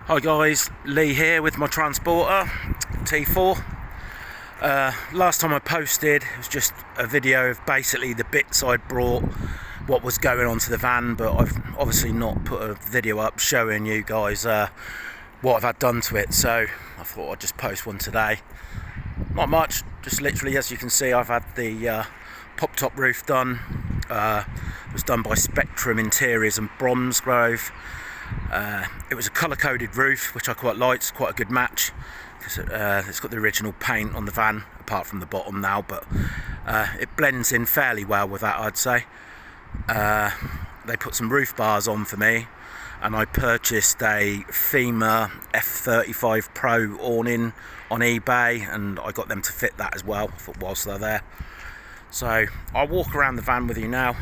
Hi guys, Lee here with my transporter T4. Last time I posted it was just a video of basically the bits I'd brought, what was going on to the van, but I've obviously not put a video up showing you guys what I've had done to it, so I thought I'd just post one today. Not much, just literally, as you can see, I've had the pop top roof done. It was done by Interiors Bromsgrove. It was a colour-coded roof, which I quite liked. It's quite a good match because it's got the original paint on the van, apart from the bottom now, but it blends in fairly well with that, I'd say. They put some roof bars on for me, and I purchased a Fiamma F35 Pro awning on eBay, and I got them to fit that as well whilst they're there. So I'll walk around the van with you now.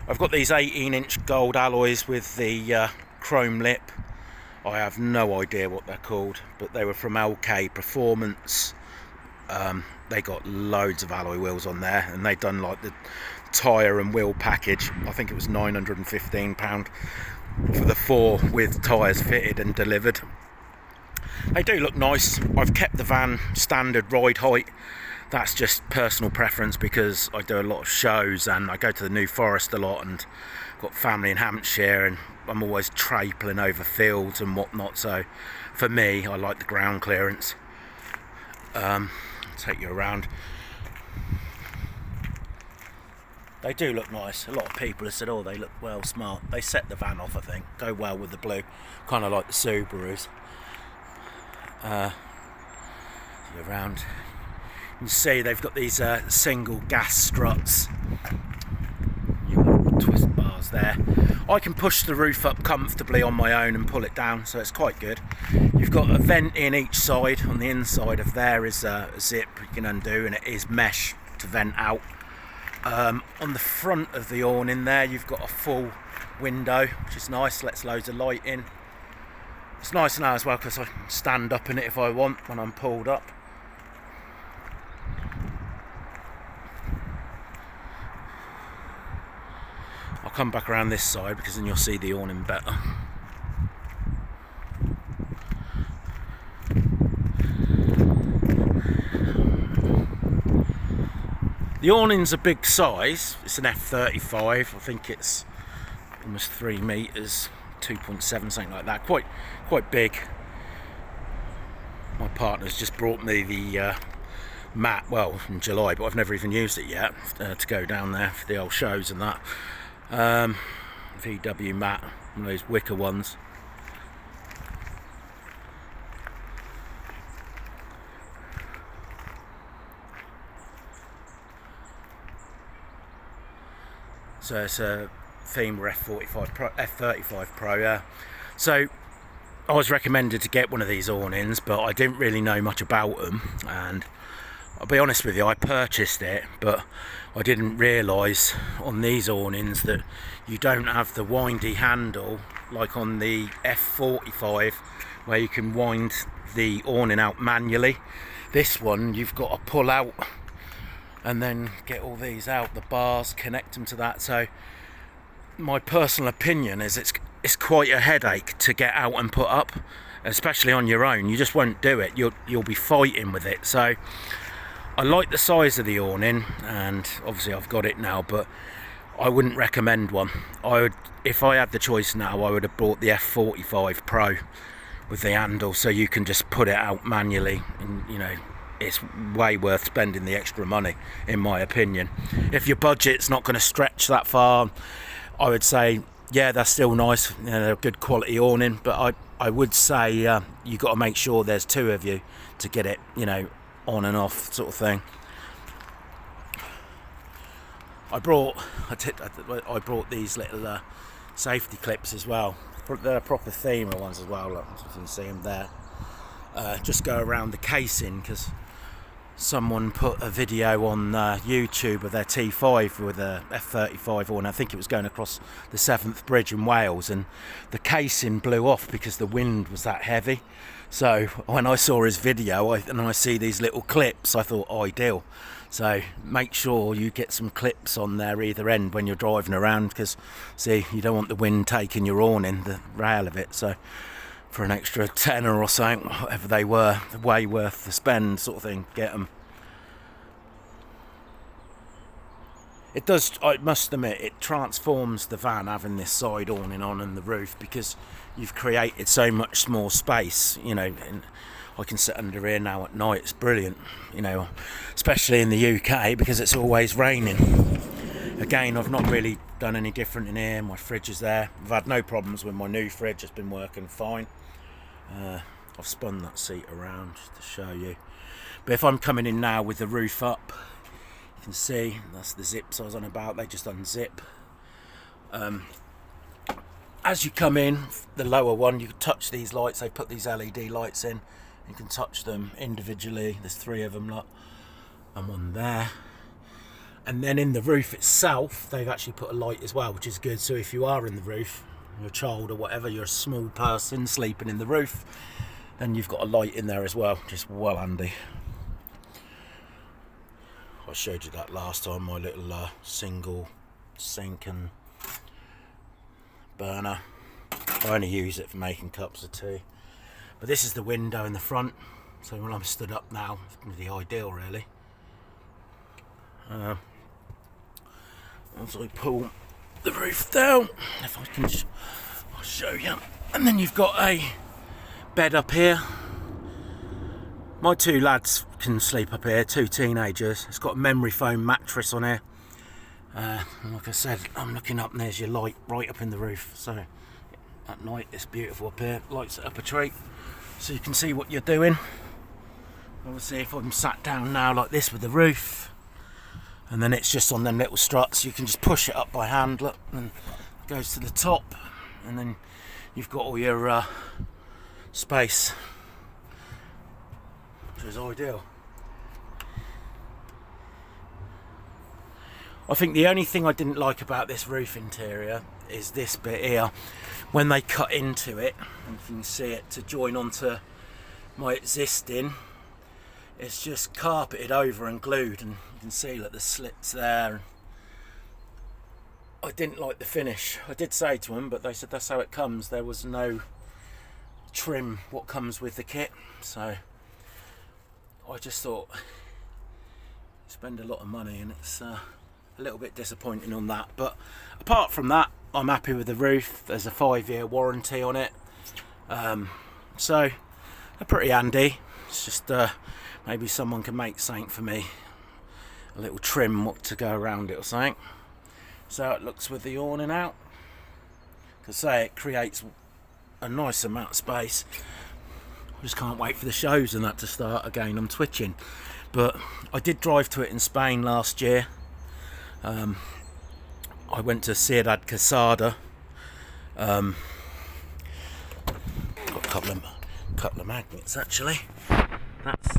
I've got these 18-inch gold alloys with the chrome lip. I have no idea what they're called, but they were from LK Performance. They got loads of alloy wheels on there, and they've done like the tyre and wheel package. I think it was £915 for the 4 with tyres fitted and delivered. They do look nice. I've kept the van standard ride height. That's just personal preference because I do a lot of shows and I go to the New Forest a lot and got family in Hampshire, and I'm always traipling over fields and whatnot, so for me I like the ground clearance. I'll take you around. They do look nice. A lot of people have said, oh, they look well smart. They set the van off, I think, go well with the blue, kind of like the Subarus. Around. You can see they've got these single gas struts. Twist bars there. I can push the roof up comfortably on my own and pull it down, so it's quite good. You've got a vent in each side. On the inside of there is a zip you can undo, and it is mesh to vent out. On the front of the awning there, you've got a full window, which is nice, lets loads of light in. It's nice now as well because I can stand up in it if I want when I'm pulled up. I'll come back around this side because then you'll see the awning better. The awning's a big size. It's an F35. I think it's almost 3 meters, 2.7, something like that. Quite big. My partner's just brought me the mat, well, in July, but I've never even used it yet, to go down there for the old shows and that. VW mat, one of those wicker ones. So it's a Fiamma F35 Pro. So I was recommended to get one of these awnings, but I didn't really know much about them, and I'll be honest with you, I purchased it, but I didn't realise on these awnings that you don't have the windy handle like on the F45 where you can wind the awning out manually. This one you've got to pull out and then get all these out, the bars, connect them to that. So my personal opinion is it's quite a headache to get out and put up, especially on your own. You just won't do it. You'll be fighting with it. So I like the size of the awning, and obviously I've got it now, but I wouldn't recommend one. If I had the choice now, I would have bought the F45 Pro with the handle, so you can just put it out manually, and you know, it's way worth spending the extra money, in my opinion. If your budget's not going to stretch that far, I would say, yeah, they're still nice, you know, they're a good quality awning, but I would say you've got to make sure there's 2 of you to get it, you know, on and off sort of thing. I brought these little safety clips as well. They're proper Fiamma ones as well, look, you can see them there. Just go around the casing because someone put a video on YouTube of their T5 with a F35 on. I think it was going across the 7th Bridge in Wales, and the casing blew off because the wind was that heavy. So when I saw his video and I see these little clips, I thought ideal. So make sure you get some clips on there either end when you're driving around, because see, you don't want the wind taking your awning, the rail of it. So for an extra tenner or something, whatever they were, way worth the spend sort of thing. Get them. It does, I must admit, it transforms the van having this side awning on and the roof, because you've created so much more space, you know. And I can sit under here now at night, it's brilliant, you know, especially in the UK because it's always raining. Again, I've not really done any different in here. My fridge is there. I've had no problems with my new fridge, it's been working fine. I've spun that seat around just to show you. But if I'm coming in now with the roof up, you can see that's the zips I was on about, they just unzip. As you come in, the lower one, you can touch these lights. They put these LED lights in, you can touch them individually. There's 3 of them, look, and one there. And then in the roof itself, they've actually put a light as well, which is good. So if you are in the roof, you're a child or whatever, you're a small person sleeping in the roof, then you've got a light in there as well, just well handy. I showed you that last time, my little single sink and burner. I only use it for making cups of tea. But this is the window in the front, so when I'm stood up now, it's going to be ideal really. Once I pull the roof down, if I can, I'll show you. And then you've got a bed up here. My 2 lads can sleep up here, 2 teenagers. It's got a memory foam mattress on here. And like I said, I'm looking up and there's your light right up in the roof. So at night it's beautiful up here, lights it up a treat. So you can see what you're doing. Obviously if I'm sat down now like this with the roof, and then it's just on them little struts, you can just push it up by hand, look, and it goes to the top, and then you've got all your space, which is ideal. I think the only thing I didn't like about this roof interior is this bit here. When they cut into it, and you can see it to join onto my existing, it's just carpeted over and glued, and you can see like the slits there. I didn't like the finish. I did say to them, but they said that's how it comes. There was no trim what comes with the kit, so I just thought spend a lot of money, and it's a little bit disappointing on that. But apart from that, I'm happy with the roof. There's a 5-year warranty on it, so they're pretty handy. It's just maybe someone can make something for me, a little trim what to go around it or something. So it looks with the awning out. Like I say, it creates a nice amount of space. I just can't wait for the shows and that to start again. I'm twitching. But I did drive to it in Spain last year. I went to Ciudad Quesada. Got a couple of magnets actually. That's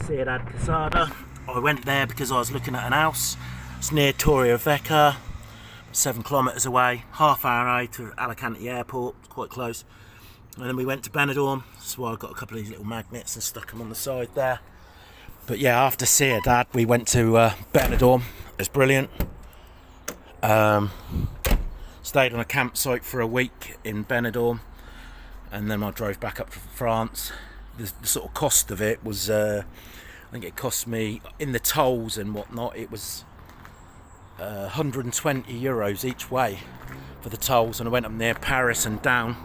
Ciudad Quesada. I went there because I was looking at an house. It's near Torrevieja, 7 kilometres away, half-hour ride to Alicante airport, it's quite close. And then we went to Benidorm, so I got a couple of these little magnets and stuck them on the side there. But yeah, after Ciudad we went to Benidorm. It's brilliant. Stayed on a campsite for a week in Benidorm, and then I drove back up to France. The sort of cost of it was, I think it cost me, in the tolls and whatnot, it was 120 euros each way for the tolls, and I went up near Paris and down.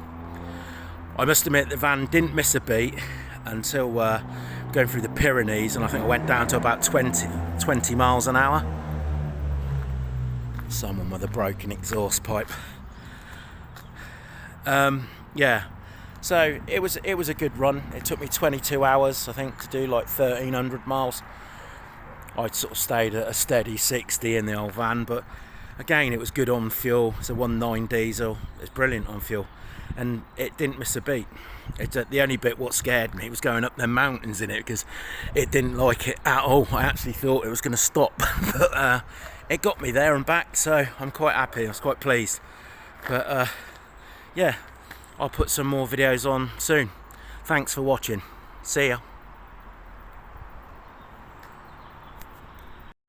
I must admit the van didn't miss a beat until going through the Pyrenees, and I think I went down to about 20 miles an hour. Someone with a broken exhaust pipe. Yeah, so it was a good run. It took me 22 hours I think to do like 1,300 miles. I sort of stayed at a steady 60 in the old van, but again it was good on fuel. It's a 1.9 diesel. It's brilliant on fuel, and it didn't miss a beat. The only bit what scared me was going up the mountains in it, because it didn't like it at all. I actually thought it was going to stop, but it got me there and back, so I'm quite happy. I was quite pleased. But yeah, I'll put some more videos on soon. Thanks for watching. See ya.